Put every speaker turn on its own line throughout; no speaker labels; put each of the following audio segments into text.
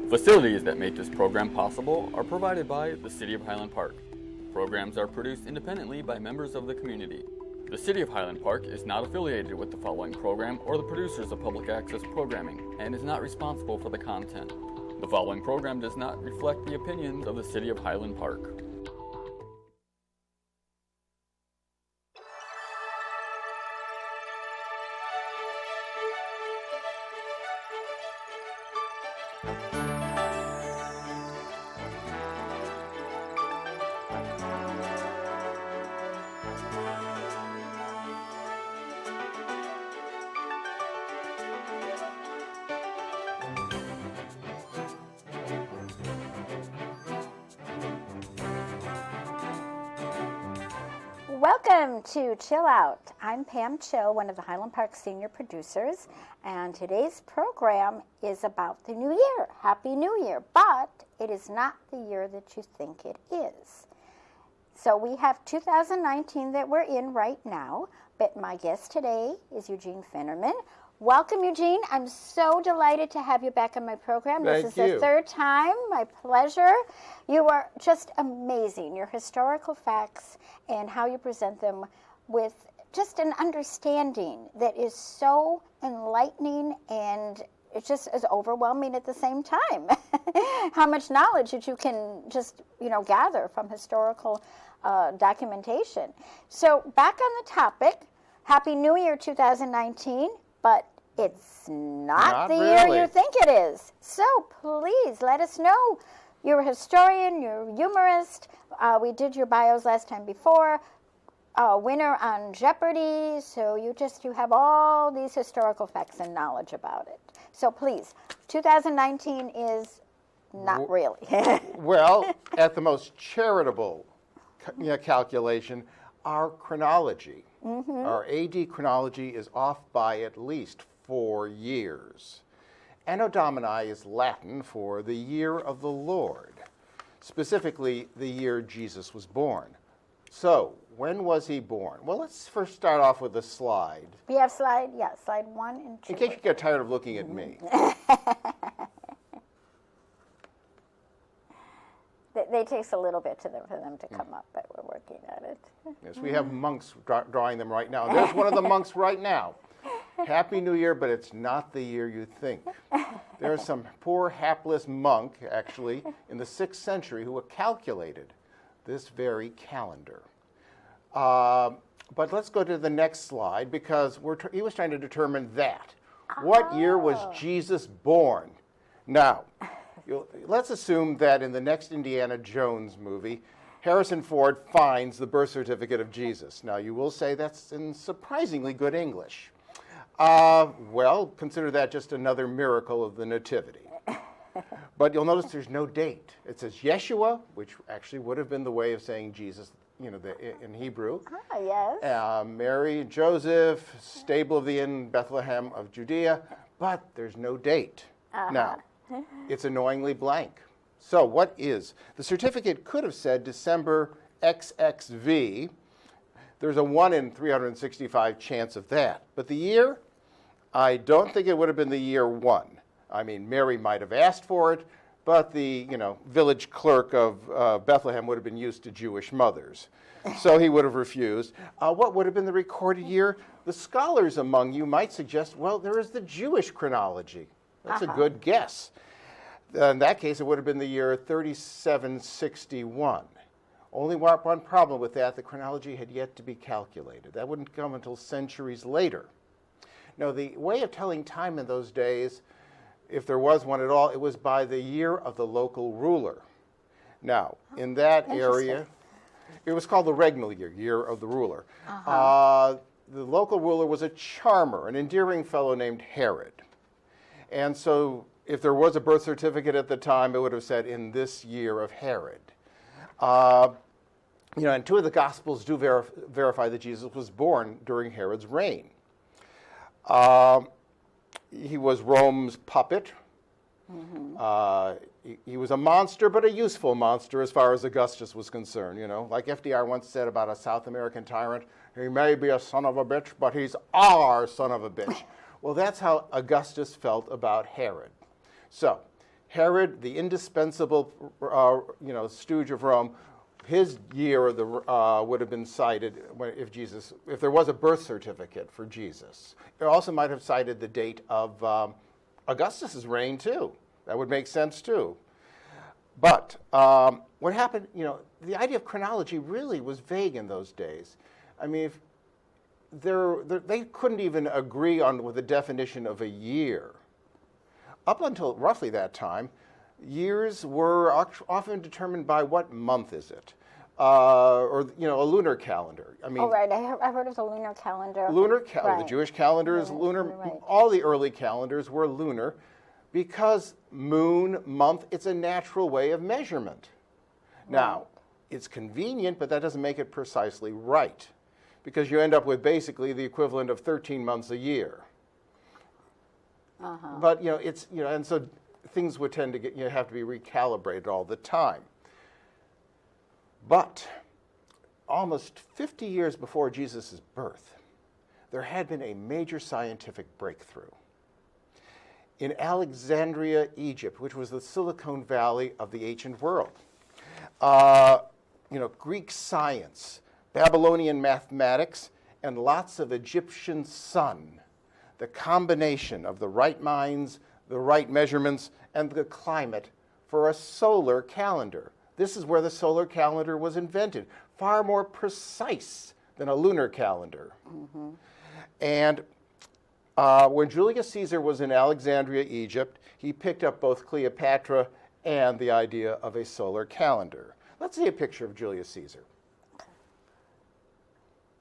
Facilities that make this program possible are provided by the City of Highland Park. Programs are produced independently by members of the community. The City of Highland Park is not affiliated with the following program or the producers of public access programming and is not responsible for the content. The following program does not reflect the opinions of the City of Highland Park.
Welcome to Chill Out. I'm Pam Chill, one of the Highland Park senior producers, and today's program is about the new year. Happy New Year, but it is not the year that you think it is. So we have 2019 that we're in right now, but my guest today is Eugene Finnerman. Welcome, Eugene. I'm so delighted to have you back on my program.
Thank
This is
you.
the third time. My pleasure. You are just amazing. Your historical facts and how you present them with just an understanding that is so enlightening, and it just is overwhelming at the same time. How much knowledge that you can just, gather from historical documentation. So back on the topic, Happy New Year 2019. But it's not the year you think it is. So please let us know. You're a historian, you're a humorist. We did your bios last time before. Winner on Jeopardy. So you have all these historical facts and knowledge about it. So please, 2019 is not really.
Well, at the most charitable calculation, our chronology, our AD chronology is off by at least 4 years. Anno Domini is Latin for the year of the Lord, specifically the year Jesus was born. So, when was he born? Well, let's first start off with a slide.
We have slide 1 and 2.
In case you get tired of looking at me.
They takes a little bit for them to come up, but we're working at it.
Yes, we have monks drawing them right now. There's one of the monks right now. Happy New Year, but it's not the year you think. There's some poor hapless monk, actually, in the 6th century who calculated this very calendar. But let's go to the next slide, because he was trying to determine that. What year was Jesus born? Now, let's assume that in the next Indiana Jones movie, Harrison Ford finds the birth certificate of Jesus. Now, you will say that's in surprisingly good English. Well, consider that just another miracle of the Nativity. But you'll notice there's no date. It says Yeshua, which actually would have been the way of saying Jesus, in Hebrew.
Yes.
Mary and Joseph, stable of the inn, Bethlehem of Judea, but there's no date. Now, it's annoyingly blank. So what is? The certificate could have said December XXV. There's a 1 in 365 chance of that. But the year, I don't think it would have been the year 1. I mean, Mary might have asked for it, but the village clerk of Bethlehem would have been used to Jewish mothers. So he would have refused. What would have been the recorded year? The scholars among you might suggest, well, there is the Jewish chronology. That's a good guess. In that case, it would have been the year 3761. Only one problem with that, the chronology had yet to be calculated. That wouldn't come until centuries later. Now, the way of telling time in those days, if there was one at all, it was by the year of the local ruler. Now, in that area, it was called the regnal year, year of the ruler. The local ruler was a charmer, an endearing fellow named Herod. And so if there was a birth certificate at the time, it would have said in this year of Herod. And 2 of the Gospels do verify that Jesus was born during Herod's reign. He was Rome's puppet. He was a monster, but a useful monster as far as Augustus was concerned. Like FDR once said about a South American tyrant, he may be a son of a bitch, but he's our son of a bitch. Well, that's how Augustus felt about Herod. So, Herod, the indispensable, stooge of Rome, his year would have been cited if there was a birth certificate for Jesus. It also might have cited the date of Augustus's reign too. That would make sense too. But what happened? The idea of chronology really was vague in those days. I mean, they couldn't even agree with the definition of a year. Up until roughly that time, years were often determined by what month is it, or a lunar calendar. I mean,
oh right, I heard of the lunar calendar.
The Jewish calendar is lunar.
Right.
All the early calendars were lunar, because moon, month, it's a natural way of measurement. Now, it's convenient, but that doesn't make it precisely right, because you end up with basically the equivalent of 13 months a year. But and so things would tend to have to be recalibrated all the time. But almost 50 years before Jesus' birth, there had been a major scientific breakthrough. In Alexandria, Egypt, which was the Silicon Valley of the ancient world, Greek science, Babylonian mathematics, and lots of Egyptian sun. The combination of the right minds, the right measurements, and the climate for a solar calendar. This is where the solar calendar was invented, far more precise than a lunar calendar. Mm-hmm. And when Julius Caesar was in Alexandria, Egypt, he picked up both Cleopatra and the idea of a solar calendar. Let's see a picture of Julius Caesar.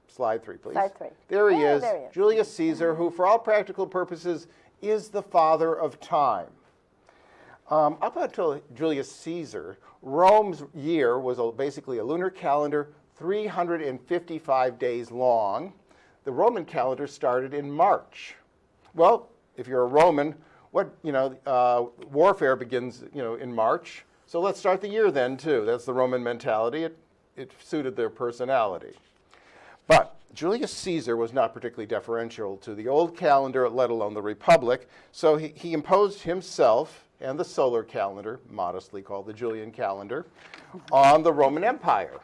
Slide 3, please.
Slide 3.
There he is, Julius Caesar, who for all practical purposes is the father of time. Up until Julius Caesar, Rome's year was basically a lunar calendar, 355 days long. The Roman calendar started in March. Well, if you're a Roman, warfare begins, in March. So let's start the year then too. That's the Roman mentality. It suited their personality. But Julius Caesar was not particularly deferential to the old calendar, let alone the Republic. So he imposed himself and the solar calendar, modestly called the Julian calendar, on the Roman Empire.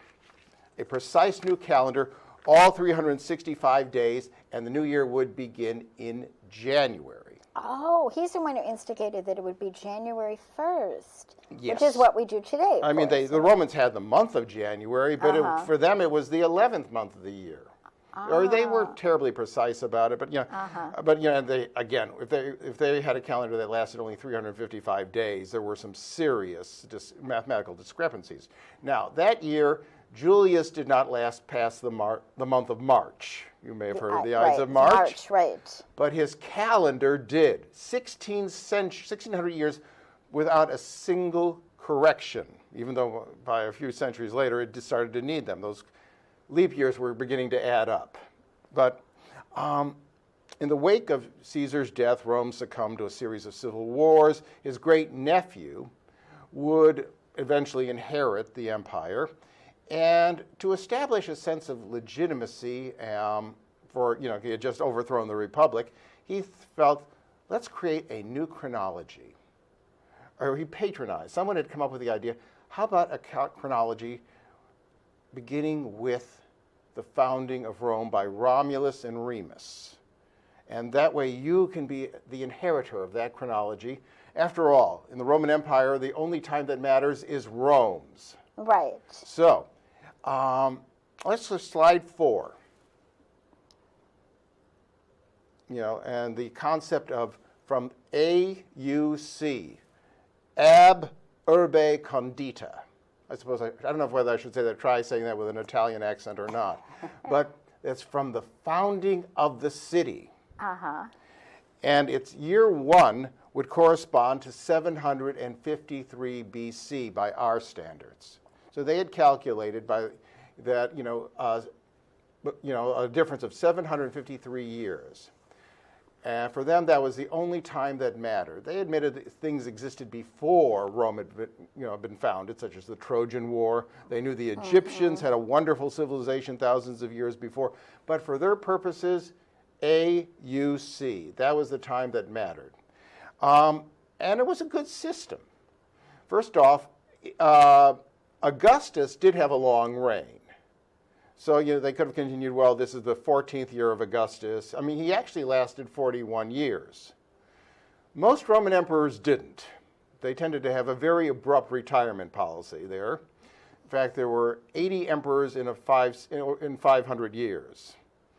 A precise new calendar, all 365 days, and the new year would begin in January.
Oh, he's the one who instigated that it would be January 1st,
yes.
Which is what we do today.
I mean, the Romans had the month of January, but for them it was the 11th month of the year. Or they were terribly precise about it, but if they had a calendar that lasted only 355 days, there were some serious mathematical discrepancies. Now that year, Julius did not last past the month of March. You may have heard of the Ides of March.
March, right.
But his calendar did. 1600 years without a single correction, even though by a few centuries later it started to need them. Those leap years were beginning to add up. But in the wake of Caesar's death, Rome succumbed to a series of civil wars. His great-nephew would eventually inherit the empire. And to establish a sense of legitimacy he had just overthrown the Republic, he felt, let's create a new chronology. Or he patronized. Someone had come up with the idea, how about a chronology beginning with the founding of Rome by Romulus and Remus? And that way you can be the inheritor of that chronology. After all, in the Roman Empire, the only time that matters is Rome's.
Right.
So, let's just slide 4. And the concept of from AUC, ab urbe condita. I suppose, I don't know whether I should say that, try saying that with an Italian accent or not. But it's from the founding of the city.
Uh-huh.
And its year 1 would correspond to 753 BC by our standards. So they had calculated by that, a difference of 753 years. And for them, that was the only time that mattered. They admitted that things existed before Rome had been founded, such as the Trojan War. They knew the Egyptians had a wonderful civilization thousands of years before. But for their purposes, AUC, that was the time that mattered. And it was a good system. First off, Augustus did have a long reign. So they could have continued, well, this is the 14th year of Augustus. I mean, he actually lasted 41 years. Most Roman emperors didn't. They tended to have a very abrupt retirement policy there. In fact, there were 80 emperors in 500 years.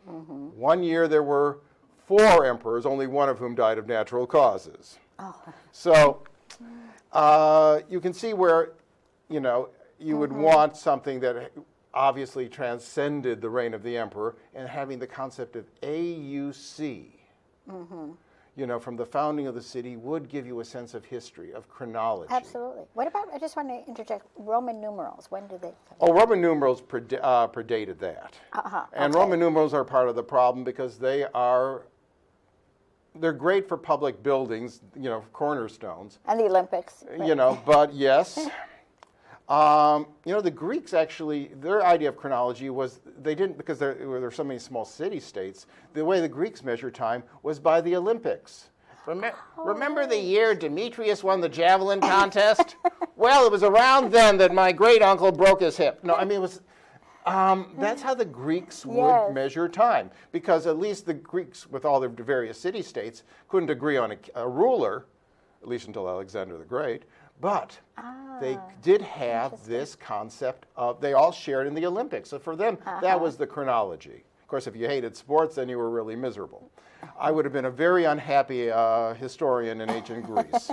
Mm-hmm. 1 year there were 4 emperors, only one of whom died of natural causes. Oh. So you can see where, you would want something that obviously transcended the reign of the emperor, and having the concept of AUC, from the founding of the city would give you a sense of history, of chronology.
Absolutely. What about, I just want to interject, Roman numerals? When did they come?
Oh, Roman numerals predated that. And Roman numerals are part of the problem because they're great for public buildings, cornerstones.
And the Olympics. Right?
But yes. The Greeks actually, their idea of chronology was, they didn't, because there were so many small city-states, the way the Greeks measured time was by the Olympics. Remember the year Demetrius won the javelin contest? Well, it was around then that my great-uncle broke his hip. No, I mean, it was, that's how the Greeks would measure time, because at least the Greeks, with all their various city-states, couldn't agree on a ruler, at least until Alexander the Great. But they did have this concept of, they all shared in the Olympics. So for them, that was the chronology. Of course, if you hated sports, then you were really miserable. I would have been a very unhappy historian in ancient Greece.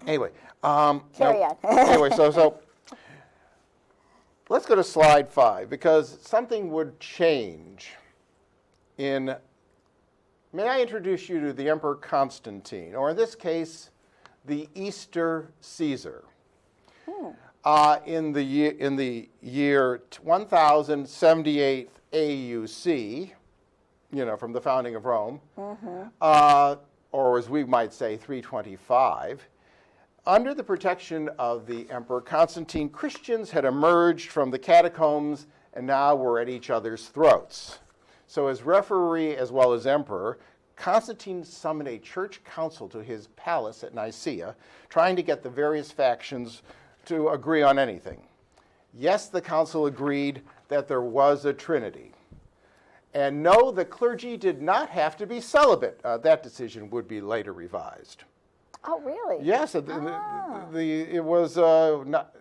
Anyway.
Carry on.
Anyway, so let's go to slide 5, because something would change in, may I introduce you to the Emperor Constantine, or in this case, the Easter Caesar. In the year 1078 AUC, from the founding of Rome, or as we might say, 325, under the protection of the Emperor Constantine, Christians had emerged from the catacombs and now were at each other's throats. So as referee as well as emperor, Constantine summoned a church council to his palace at Nicaea, trying to get the various factions to agree on anything. Yes, the council agreed that there was a trinity. And no, the clergy did not have to be celibate. That decision would be later revised.
Oh, really?
Yes, it was not,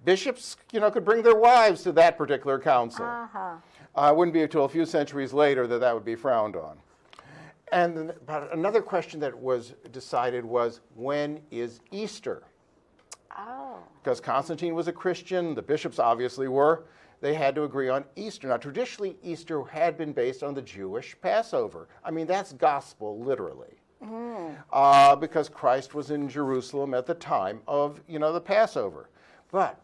bishops, could bring their wives to that particular council. It wouldn't be until a few centuries later that would be frowned on. And another question that was decided was, when is Easter? Because Constantine was a Christian, the bishops obviously were. They had to agree on Easter. Now, traditionally, Easter had been based on the Jewish Passover. I mean, that's gospel, literally. Because Christ was in Jerusalem at the time of, the Passover. But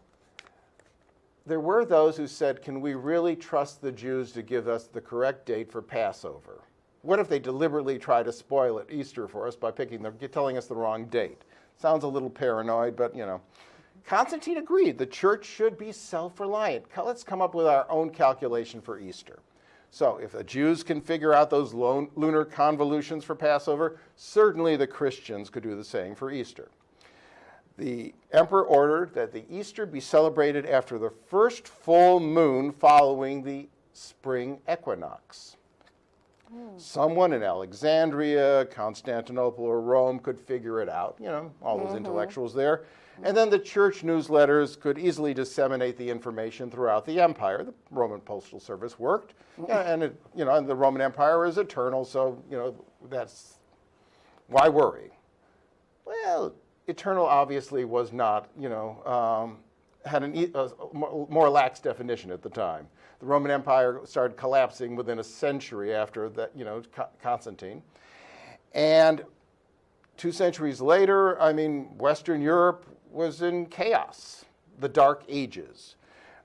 there were those who said, can we really trust the Jews to give us the correct date for Passover? What if they deliberately try to spoil it, Easter, for us by telling us the wrong date? Sounds a little paranoid, but, Constantine agreed the church should be self-reliant. Let's come up with our own calculation for Easter. So if the Jews can figure out those lunar convolutions for Passover, certainly the Christians could do the same for Easter. The emperor ordered that the Easter be celebrated after the first full moon following the spring equinox. Someone in Alexandria, Constantinople, or Rome could figure it out, all those intellectuals there. And then the church newsletters could easily disseminate the information throughout the empire. The Roman Postal Service worked, and the Roman Empire is eternal, so, that's, why worry? Well, eternal obviously was not, had a more lax definition at the time. The Roman Empire started collapsing within a century after that, Constantine. And 2 centuries later, Western Europe was in chaos, the Dark Ages.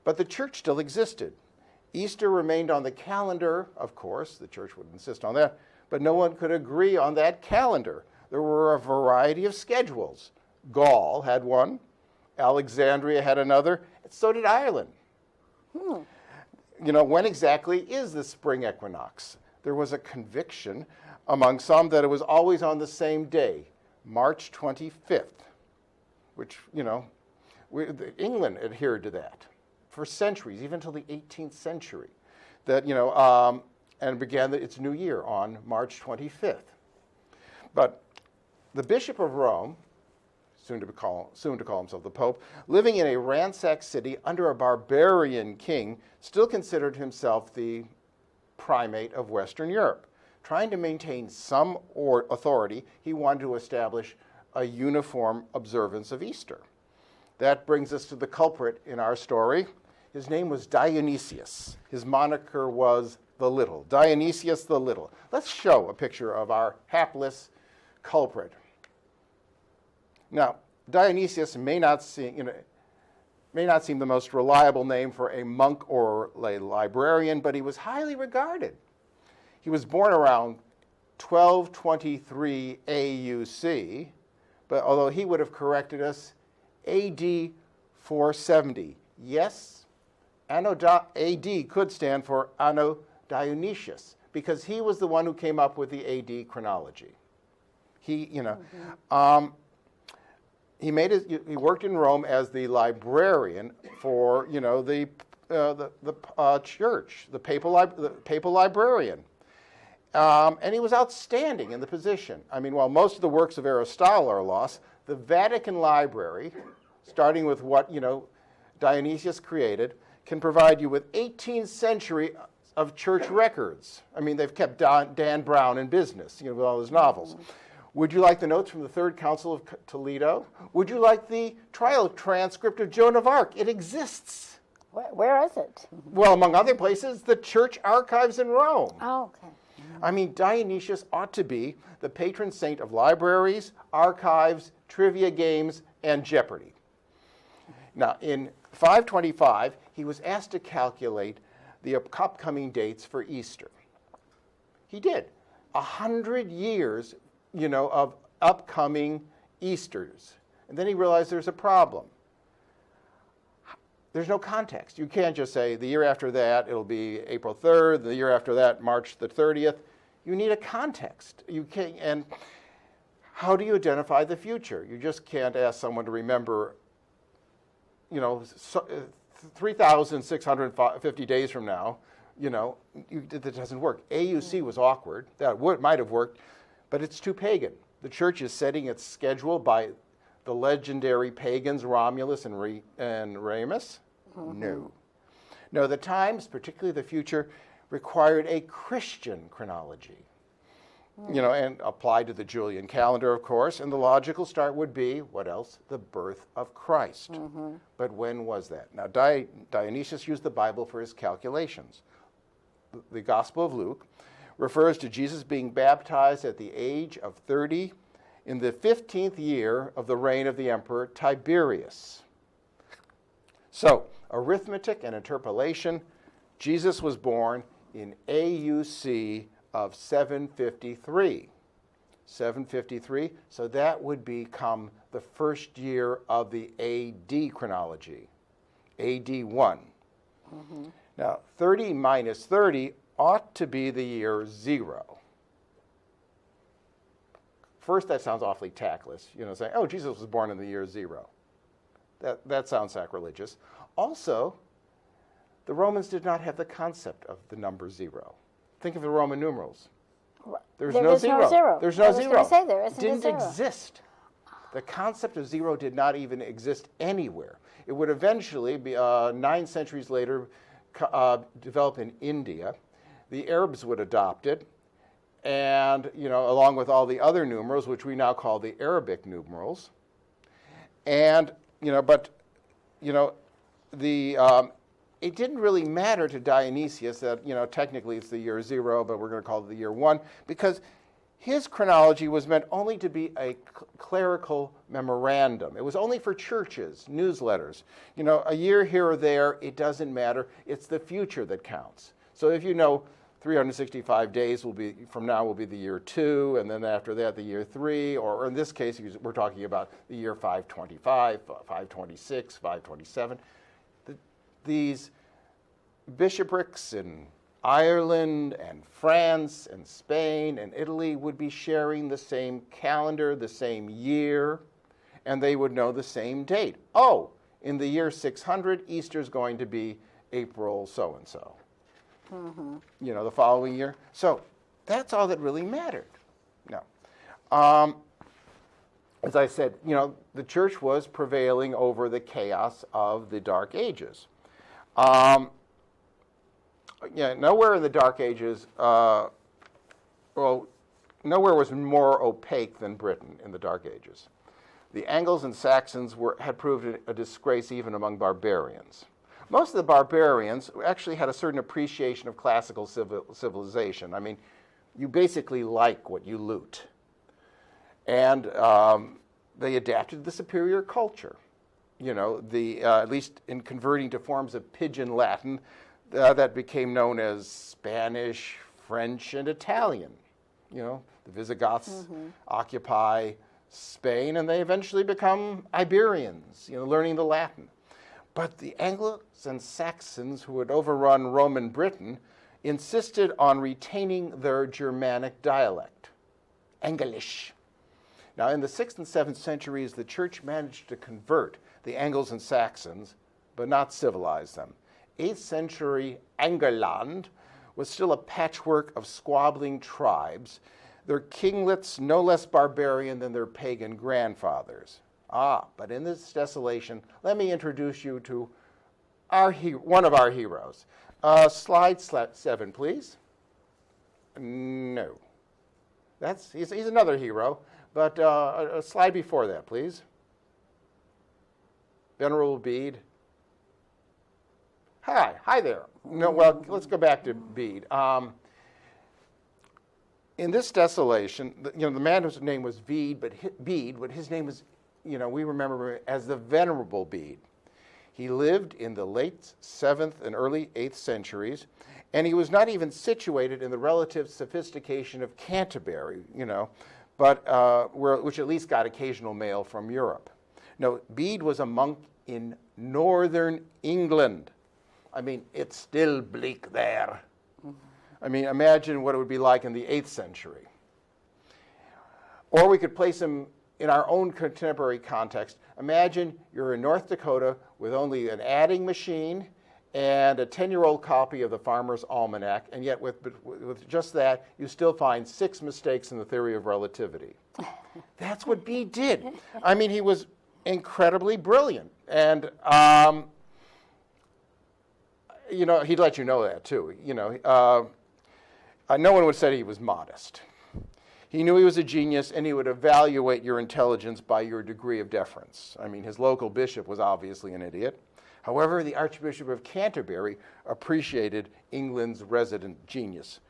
But the church still existed. Easter remained on the calendar, of course, the church would insist on that, but no one could agree on that calendar. There were a variety of schedules. Gaul had one, Alexandria had another, and so did Ireland. When exactly is the spring equinox? There was a conviction among some that it was always on the same day, March 25th. which, England adhered to that for centuries, even until the 18th century, that, and began its new year on March 25th. But the Bishop of Rome, soon to call himself the Pope, living in a ransacked city under a barbarian king, still considered himself the primate of Western Europe. Trying to maintain some authority, he wanted to establish a uniform observance of Easter. That brings us to the culprit in our story. His name was Dionysius. His moniker was the Little, Dionysius the Little. Let's show a picture of our hapless culprit. Now, Dionysius may not seem the most reliable name for a monk or a librarian, but he was highly regarded. He was born around 1223 AUC, but although he would have corrected us, AD 470. Yes, AD could stand for Anno Dionysius, because he was the one who came up with the AD chronology. He worked in Rome as the librarian for, the church, the papal librarian. And he was outstanding in the position. I mean, while most of the works of Aristotle are lost, the Vatican Library, starting with what, Dionysius created, can provide you with 18th century of church records. I mean, they've kept Dan Brown in business, with all his novels. Would you like the notes from the Third Council of Toledo? Would you like the trial transcript of Joan of Arc? It exists.
Where is it?
Well, among other places, the church archives in Rome.
Oh, okay.
I mean, Dionysius ought to be the patron saint of libraries, archives, trivia games, and Jeopardy. Now, in 525, he was asked to calculate the upcoming dates for Easter. He did. 100 years, of upcoming Easters. And then he realized there's a problem. There's no context. You can't just say the year after that, it'll be April 3rd, the year after that, March the 30th. You need a context. You can't, and how do you identify the future? You just can't ask someone to remember, 3,650 days from now. That doesn't work. AUC was awkward. That might have worked, but it's too pagan. The church is setting its schedule by the legendary pagans Romulus and Remus? No. No, the times, particularly the future, required a Christian chronology. And applied to the Julian calendar, of course, and the logical start would be, what else? The birth of Christ. But when was that? Now, Dionysius used the Bible for his calculations. The Gospel of Luke refers to Jesus being baptized at the age of 30 in the 15th year of the reign of the Emperor Tiberius. So, arithmetic and interpolation, Jesus was born in AUC of 753. 753, so that would become the first year of the AD chronology, AD 1. Now, 30 minus 30 ought to be the year 0. First, that sounds awfully tactless, saying, oh, Jesus was born in the year 0. That sounds sacrilegious. Also, the Romans did not have the concept of the number 0. Think of the Roman numerals. There's no zero. There's no zero.
I was going to say there isn't
Didn't
a zero.
exist. The concept of 0 did not even exist anywhere. It would eventually be 9 centuries later develop in India. The Arabs would adopt it, and along with all the other numerals, which we now call the Arabic numerals. And it didn't really matter to Dionysius that technically it's the year 0, but we're going to call it the year 1, because his chronology was meant only to be a clerical memorandum. It was only for churches, newsletters. A year here or there, it doesn't matter. It's the future that counts. So if 365 days from now will be the year 2, and then after that the year 3, or in this case we're talking about the year 525, 526, 527. These bishoprics in Ireland and France and Spain and Italy would be sharing the same calendar, the same year, and they would know the same date. Oh, in the year 600, Easter's going to be April so-and-so. The following year. So that's all that really mattered. Now, as I said, the church was prevailing over the chaos of the Dark Ages. Nowhere in the Dark Ages, nowhere was more opaque than Britain in the Dark Ages. The Angles and Saxons had proved a disgrace even among barbarians. Most of the barbarians actually had a certain appreciation of classical civilization. I mean, you basically like what you loot. And they adapted to the superior culture. At least in converting to forms of Pidgin Latin that became known as Spanish, French, and Italian. The Visigoths occupy Spain, and they eventually become Iberians, learning the Latin. But the Angles and Saxons, who had overrun Roman Britain, insisted on retaining their Germanic dialect, English. Now, in the 6th and 7th centuries, the church managed to convert the Angles and Saxons, but not civilize them. 8th century England was still a patchwork of squabbling tribes, their kinglets no less barbarian than their pagan grandfathers. But in this desolation, let me introduce you to one of our heroes. Slide 7, please. No. He's another hero, but a slide before that, please. Venerable Bede. Hi there. No, well, let's go back to Bede. In this desolation, the man whose name was Bede, but his name was, we remember him as the Venerable Bede. He lived in the late 7th and early 8th centuries, and he was not even situated in the relative sophistication of Canterbury, but which at least got occasional mail from Europe. No, Bede was a monk in northern England. I mean, it's still bleak there. I mean, imagine what it would be like in the 8th century. Or we could place him in our own contemporary context. Imagine you're in North Dakota with only an adding machine and a 10-year-old copy of the Farmer's Almanac, and yet with just that, you still find 6 mistakes in the theory of relativity. That's what Bede did. I mean, he was incredibly brilliant. And, he'd let you know that, too. No one would say he was modest. He knew he was a genius, and he would evaluate your intelligence by your degree of deference. I mean, his local bishop was obviously an idiot. However, the Archbishop of Canterbury appreciated England's resident genius.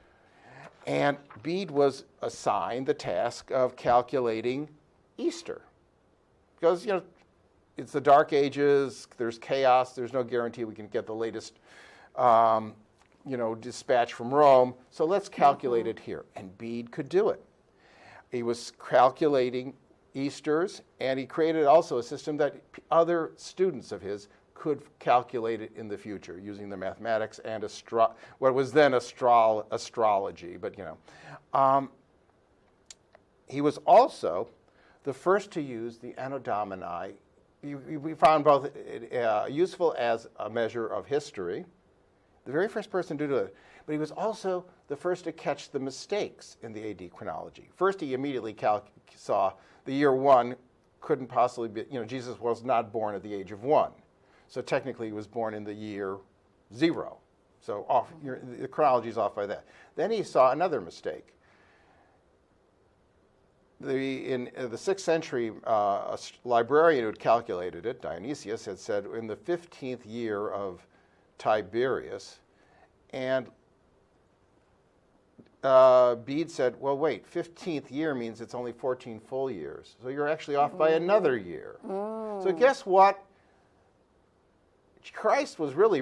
And Bede was assigned the task of calculating Easter. Because, it's the Dark Ages, there's chaos, there's no guarantee we can get the latest dispatch from Rome, so let's calculate it here. And Bede could do it. He was calculating Easters, and he created also a system that other students of his could calculate it in the future using the mathematics and what was then astrology. But he was also the first to use the Anno Domini. We found both useful as a measure of history. The very first person to do it. But he was also the first to catch the mistakes in the AD chronology. First, he immediately saw the year 1 couldn't possibly be, Jesus was not born at the age of 1. So technically, he was born in the year 0. So the chronology is off by that. Then he saw another mistake. In the 6th century, a librarian who had calculated it, Dionysius, had said in the 15th year of Tiberius, and Bede said, well, wait, 15th year means it's only 14 full years. So you're actually off by another year. So guess what? Jesus was really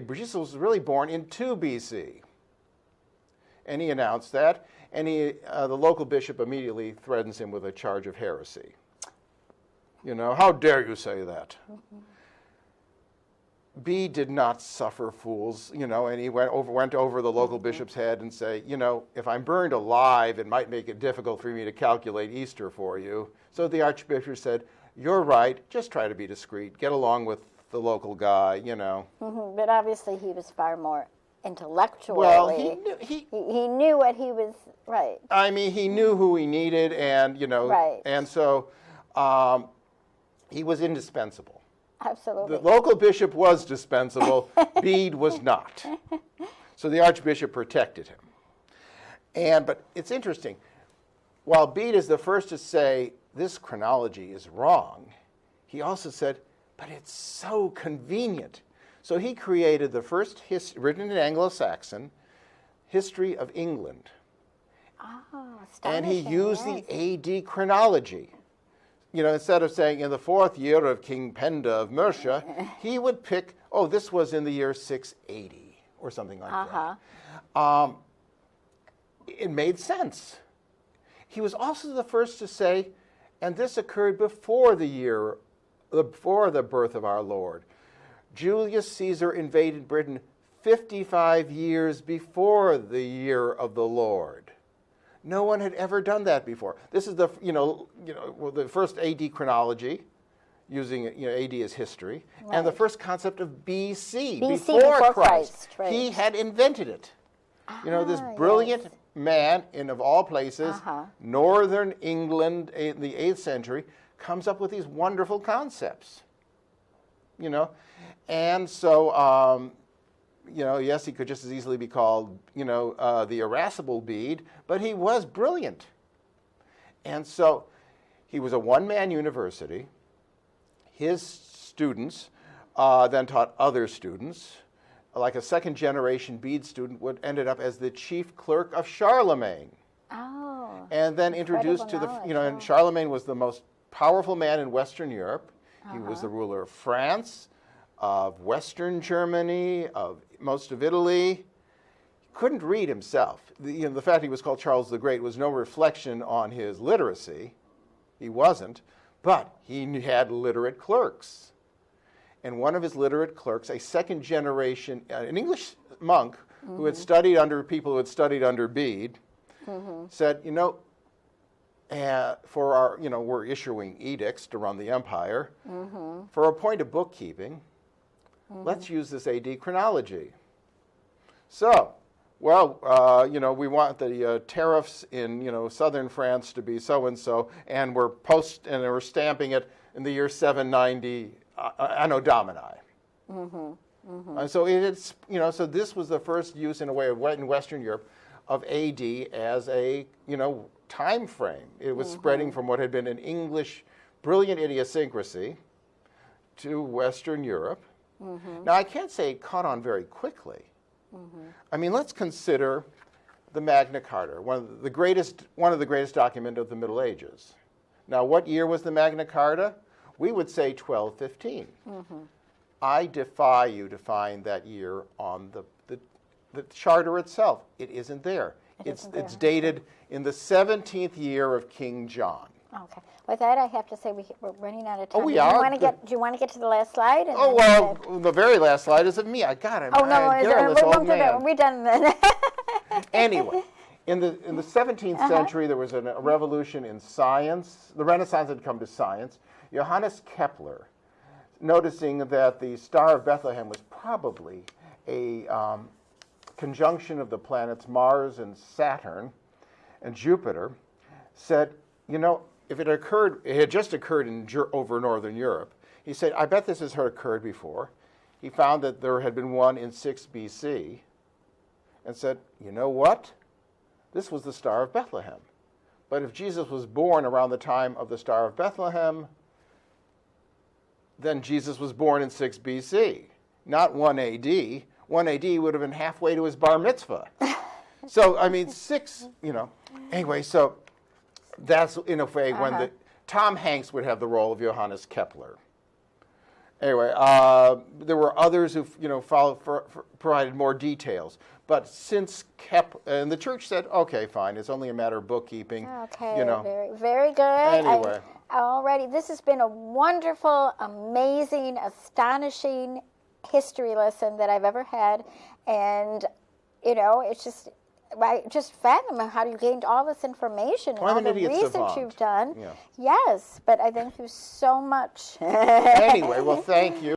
born in 2 BC. And he announced that, and the local bishop immediately threatens him with a charge of heresy. How dare you say that? Bede did not suffer fools, and he went over the local bishop's head and say, if I'm burned alive, it might make it difficult for me to calculate Easter for you. So the archbishop said, you're right, just try to be discreet, get along with the local guy, you know.
But obviously he was far more intellectually.
Well,
he knew what he was, right.
I mean, he knew who he needed, and, you know,
Right.
and so he was indispensable.
Absolutely.
The local bishop was dispensable, Bede was not. So the archbishop protected him. But it's interesting, while Bede is the first to say this chronology is wrong, he also said, but it's so convenient. So he created the first written in Anglo-Saxon history of England.
Oh,
And he
astonishing,
used
yes.
the AD chronology. You know, instead of saying in the 4th year of King Penda of Mercia, he would pick, oh, this was in the year 680 or something like that. It made sense. He was also the first to say, and this occurred before the birth of our Lord. Julius Caesar invaded Britain 55 years before the year of the Lord. No one had ever done that before. This is the the first AD chronology, using AD as history, and the first concept of BC before Christ.
Right.
He had invented it. This brilliant man of all places, northern England in the 8th century, comes up with these wonderful concepts. And so. Yes, he could just as easily be called, the irascible Bede, but he was brilliant. And so he was a one-man university. His students then taught other students. Like a second-generation Bede student ended up as the chief clerk of Charlemagne.
Oh.
And then introduced to and Charlemagne was the most powerful man in Western Europe. He was the ruler of France, of Western Germany, of most of Italy. He couldn't read himself. The fact he was called Charles the Great was no reflection on his literacy. He wasn't. But he had literate clerks. And one of his literate clerks, a second generation, an English monk who had studied under people who had studied under Bede, said, for our, we're issuing edicts to run the empire. For a point of bookkeeping, let's use this AD chronology. So, we want the tariffs in, southern France to be so-and-so, and we're stamping it in the year 790 Anno Domini. So it's, so this was the first use in a way in Western Europe of AD as a, time frame. It was spreading from what had been an English brilliant idiosyncrasy to Western Europe. Now, I can't say it caught on very quickly. I mean, let's consider the Magna Carta, one of the greatest documents of the Middle Ages. Now, what year was the Magna Carta? We would say 1215. I defy you to find that year on the charter itself. It isn't there. It's dated in the 17th year of King John.
Okay. With that, I have to say we're running out of time.
Oh, we are?
Do you want to get to the last slide?
The very last slide is of me. I got it.
We're done then.
Anyway, in the 17th century, there was a revolution in science. The Renaissance had come to science. Johannes Kepler, noticing that the Star of Bethlehem was probably a conjunction of the planets Mars and Saturn and Jupiter, said, if it had just occurred over Northern Europe, he said, I bet this has occurred before. He found that there had been one in 6 BC and said, you know what? This was the Star of Bethlehem. But if Jesus was born around the time of the Star of Bethlehem, then Jesus was born in 6 BC, not 1 AD. 1 AD would have been halfway to his bar mitzvah. So, 6, Anyway, so that's in a way when Tom Hanks would have the role of Johannes Kepler. Anyway, there were others who provided more details. But since Kepler, and the church said, okay, fine, it's only a matter of bookkeeping.
Okay, very, very good.
Anyway.
Alrighty, this has been a wonderful, amazing, astonishing history lesson that I've ever had. And, it's just I just fathom how you gained all this information and
I'm
all
an
the
idiot
research
savant.
you've done.
Yeah.
Yes, but I thank you so much.
Anyway, well, thank you.